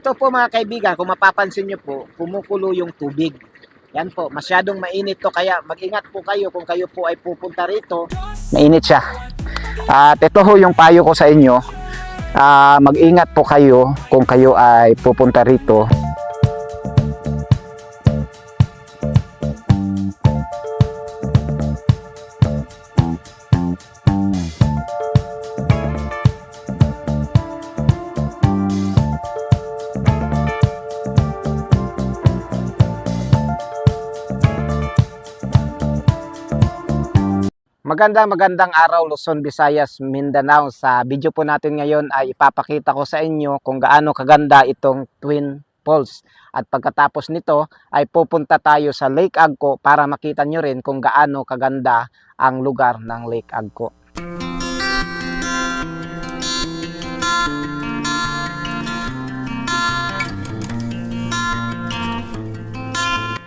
Ito po mga kaibigan, kung mapapansin nyo po, kumukulo yung tubig. Yan po, masyadong mainit to, kaya mag-ingat po kayo kung kayo po ay pupunta rito. Mainit siya. At ito ho yung payo ko sa inyo. Mag-ingat po kayo kung kayo ay pupunta rito. Magandang araw Luzon, Visayas, Mindanao. Sa video po natin ngayon ay ipapakita ko sa inyo kung gaano kaganda itong Twin Falls. At pagkatapos nito ay pupunta tayo sa Lake Agco para makita nyo rin kung gaano kaganda ang lugar ng Lake Agco.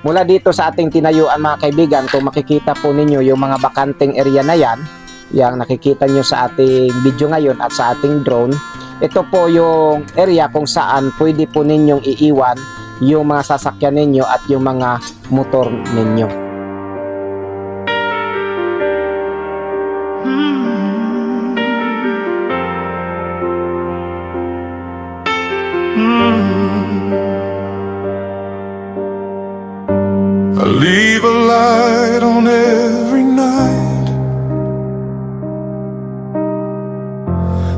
Mula dito sa ating tinayuan mga kaibigan, kung makikita po ninyo yung mga bakanteng area na yan, yung nakikita nyo sa ating video ngayon at sa ating drone, ito po yung area kung saan pwede po ninyong iiwan yung mga sasakyan ninyo at yung mga motor ninyo. I leave a light on every night,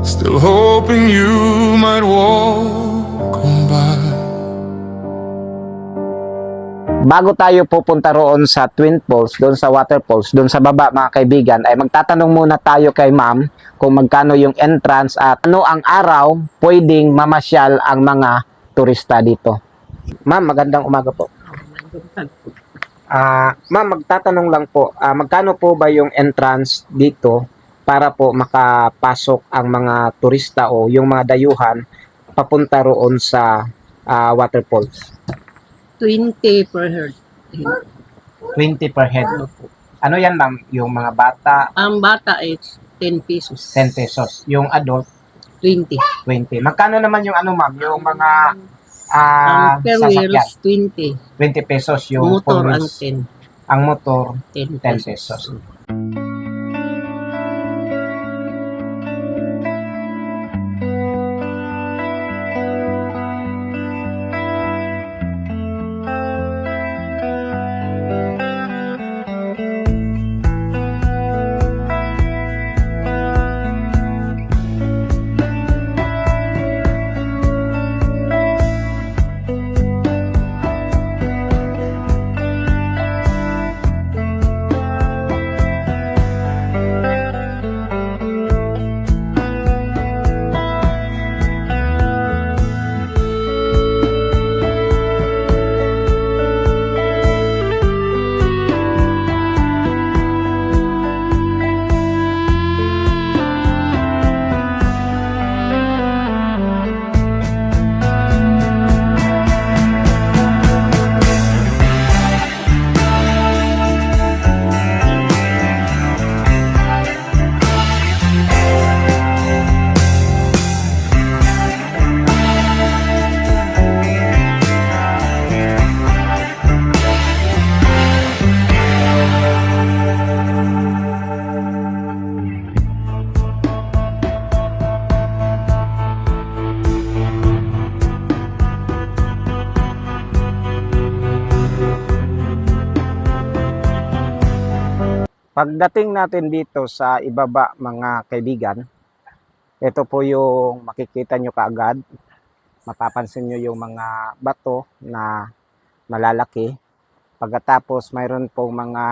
still hoping you might walk on by. Bago tayo pupunta roon sa Twin Falls, doon sa waterfalls, doon sa baba mga kaibigan, ay magtatanong muna tayo kay ma'am kung magkano yung entrance at ano ang araw pwedeng mamasyal ang mga turista dito. Ma'am, magandang umaga po. Ma'am, magtatanong lang po, magkano po ba yung entrance dito para po makapasok ang mga turista o yung mga dayuhan papunta roon sa waterfalls? 20 per head. 20 per head. Ano yan ma'am? Yung mga bata, Ang bata is 10 pesos. 10 pesos. Yung adult, 20. 20. Magkano naman yung ano ma'am? Yung mga Ang per sasakyan? wheels, 20. 20 pesos yung Motor full ang wheels. 10. Ang motor, 10 10 pesos. pesos. Pagdating natin dito sa ibaba mga kaibigan, ito po yung makikita nyo kaagad. Mapapansin nyo yung mga bato na malalaki. Pagkatapos mayroon pong mga,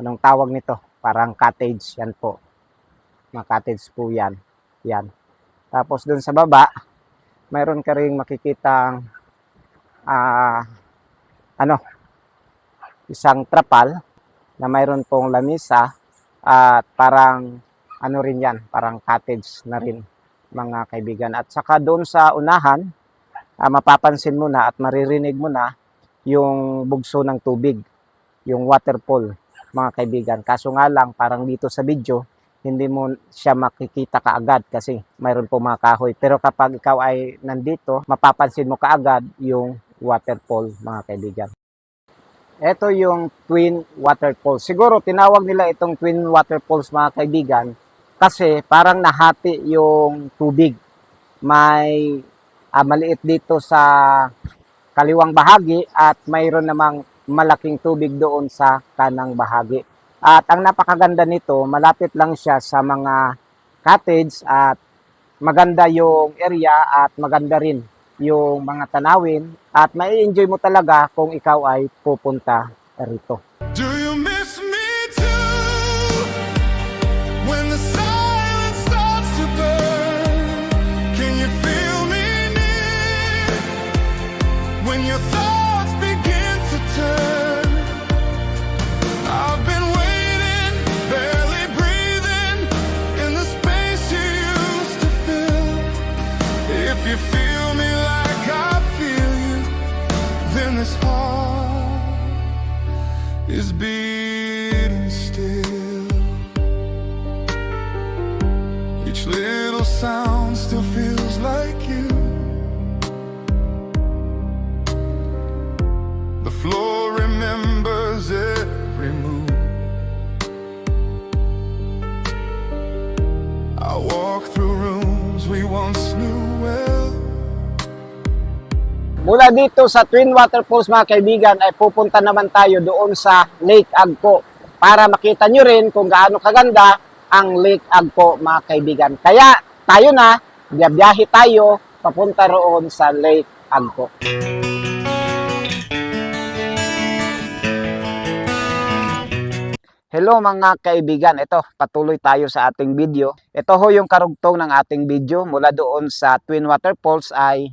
anong tawag nito? Parang cottage, yan po. Mga cottage po yan. Yan. Tapos dun sa baba, mayroon ka ring makikitang isang trapal na mayroon pong lamisa at parang ano rin yan, parang cottage na rin mga kaibigan. At saka doon sa unahan, mapapansin mo na at maririnig mo na yung bugso ng tubig, yung waterfall mga kaibigan. Kaso nga lang parang dito sa video, hindi mo siya makikita kaagad kasi mayroon po mga kahoy. Pero kapag ikaw ay nandito, mapapansin mo kaagad yung waterfall, mga kaibigan. Ito yung Twin Waterfalls. Siguro tinawag nila itong Twin Waterfalls, mga kaibigan, kasi parang nahati yung tubig. May maliit dito sa kaliwang bahagi at mayroon namang malaking tubig doon sa kanang bahagi. At ang napakaganda nito, malapit lang siya sa mga cottage at maganda yung area at maganda rin yung mga tanawin at mai-enjoy mo talaga kung ikaw ay pupunta rito. Do you miss me too? When the silence starts to burn, can you feel me near? When your thoughts begin to turn, I've been waiting, barely breathing, in the space you used to fill. If you feel me like I feel you, then this heart is beating still. Each little sound still feels like you. The floor remembers every move. I walk through rooms we once knew well. Mula dito sa Twin Waterfalls, mga kaibigan, ay pupunta naman tayo doon sa Lake Agco para makita nyo rin kung gaano kaganda ang Lake Agco, mga kaibigan. Kaya tayo na, biyahe tayo papunta roon sa Lake Agco. Hello mga kaibigan, ito patuloy tayo sa ating video. Ito ho yung karugtong ng ating video. Mula doon sa Twin Waterfalls ay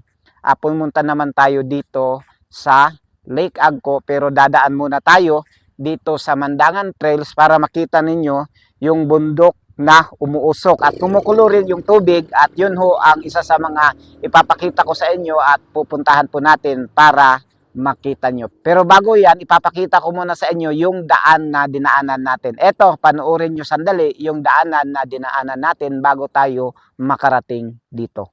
pumunta naman tayo dito sa Lake Agco, pero dadaan muna tayo dito sa Mandangan Trails para makita ninyo yung bundok na umuusok at kumukulo rin yung tubig, at yun ho ang isa sa mga ipapakita ko sa inyo at pupuntahan po natin para makita nyo. Pero bago yan, ipapakita ko muna sa inyo yung daan na dinaanan natin. Eto, panoorin nyo sandali yung daanan na dinaanan natin bago tayo makarating dito.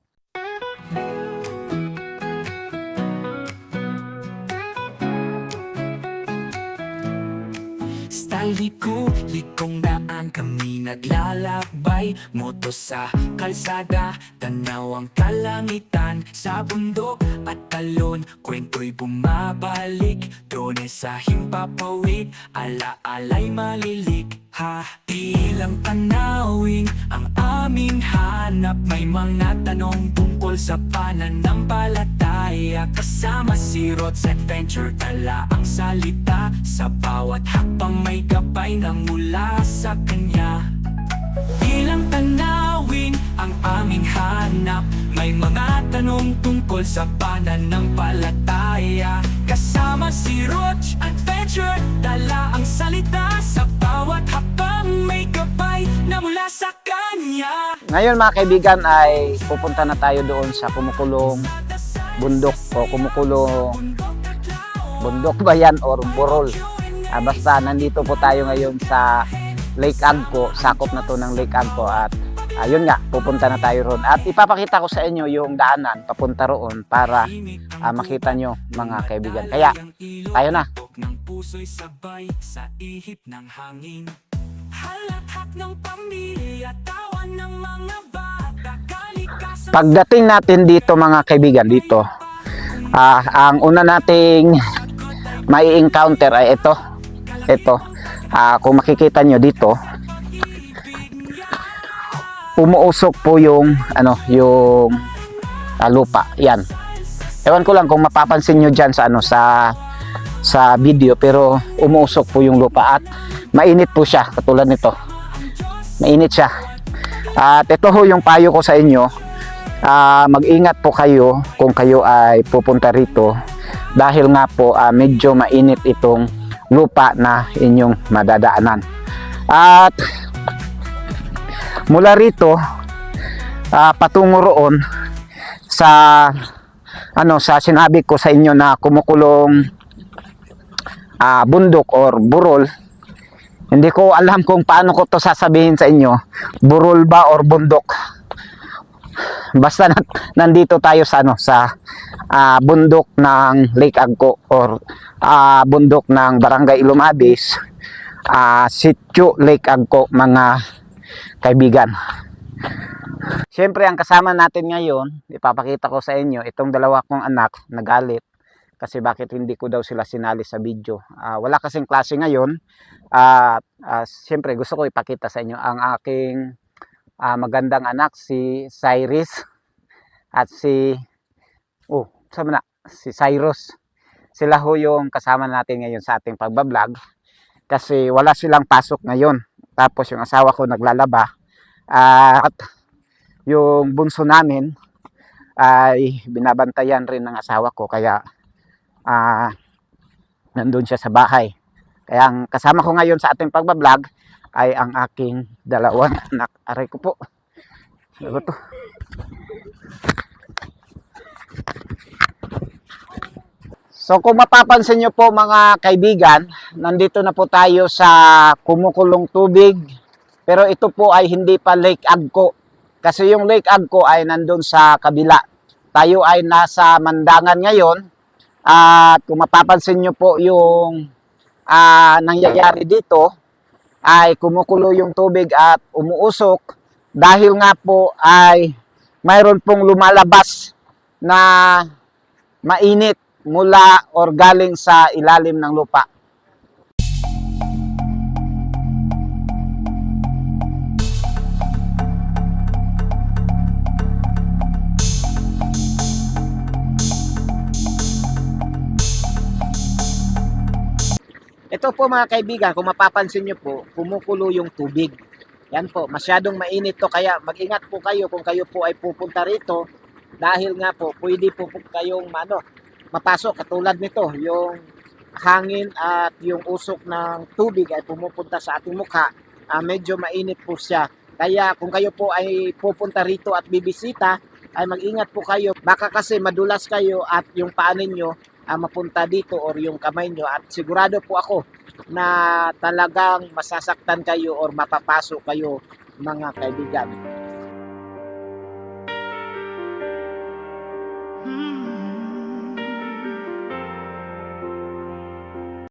Liko-likong daan kami naglalakbay, moto sa kalsada, tanaw ang kalangitan sa bundok at talon, kwento'y bumabalik, doon sa himpapawid, ala-alay malilikha. Ilang tanawin ang aming hanap, may mga tanong tungkol sa pananampalataya. Kasama si Rods Adventure, tala ang salita, sa bawat hakbang may gabay na mula sa kanya. Ilang tanawin ang aming hanap, may mga tanong tungkol sa pananampalataya. Kasama si Rods Adventure, dala ang salita, sa bawat hakbang may gabay na mula sa kanya. Ngayon mga kaibigan ay pupunta na tayo doon sa kumukulong bundok o kumukulong bundok ba yan or burol. Basta nandito po tayo ngayon sa Lake Agco, sakop na to ng Lake Agco, at ayun nga, pupunta na tayo roon. At ipapakita ko sa inyo yung daanan papunta roon para makita nyo mga kaibigan. Kaya tayo na. Ng puso'y sabay sa ihip ng hangin. Halakhak ng pamilya, tawan ng mga bata, kalikasan. Pagdating natin dito mga kaibigan, dito, ang una nating may encounter ay ito. Kung makikita nyo dito, umuusok po yung lupa. Yan. Ewan ko lang kung mapapansin nyo dyan sa video, pero umuusok po yung lupa at mainit po siya, katulad nito. Mainit siya. At ito ho yung payo ko sa inyo. Mag-ingat po kayo kung kayo ay pupunta rito, dahil nga po medyo mainit itong lupa na inyong madadaanan. At mula rito patungo roon sa sinabi ko sa inyo na kumukulong bundok or burol, Hindi ko alam kung paano ko to sasabihin sa inyo, burol ba or bundok. Basta nandito tayo sa bundok ng Lake Agco or bundok ng Barangay Ilumabis, Sitio Lake Agco, mga kaibigan. Siyempre, ang kasama natin ngayon, ipapakita ko sa inyo itong dalawa kong anak nagalit kasi bakit hindi ko daw sila sinali sa video. Wala kasing klase ngayon. Siyempre, gusto ko ipakita sa inyo ang aking magandang anak, si Cyrus at si Cyrus. Sila ho yung kasama natin ngayon sa ating pagbablog kasi wala silang pasok ngayon. Tapos yung asawa ko naglalaba at yung bunso namin ay binabantayan rin ng asawa ko, kaya nandun siya sa bahay. Kaya ang kasama ko ngayon sa ating pagbablog ay ang aking dalawang anak. Aray ko po. Ano to? So kung mapapansin nyo po mga kaibigan, nandito na po tayo sa kumukulong tubig. Pero ito po ay hindi pa Lake Agco. Kasi yung Lake Agco ay nandun sa kabila. Tayo ay nasa Mandangan ngayon. At kung mapapansin nyo po yung nangyayari dito, ay kumukulo yung tubig at umuusok dahil nga po ay mayroon pong lumalabas na mainit mula or galing sa ilalim ng lupa. Ito po mga kaibigan, kung mapapansin nyo po, kumukulo yung tubig. Yan po, masyadong mainit to, kaya mag-ingat po kayo kung kayo po ay pupunta rito dahil nga po, pwede po kayong mapasok katulad nito, yung hangin at yung usok ng tubig ay pumupunta sa ating mukha, medyo mainit po siya. Kaya kung kayo po ay pupunta rito at bibisita, ay mag-ingat po kayo. Baka kasi madulas kayo at yung paa ninyo mapunta dito or yung kamay nyo, at sigurado po ako na talagang masasaktan kayo or mapapasok kayo mga kaibigan.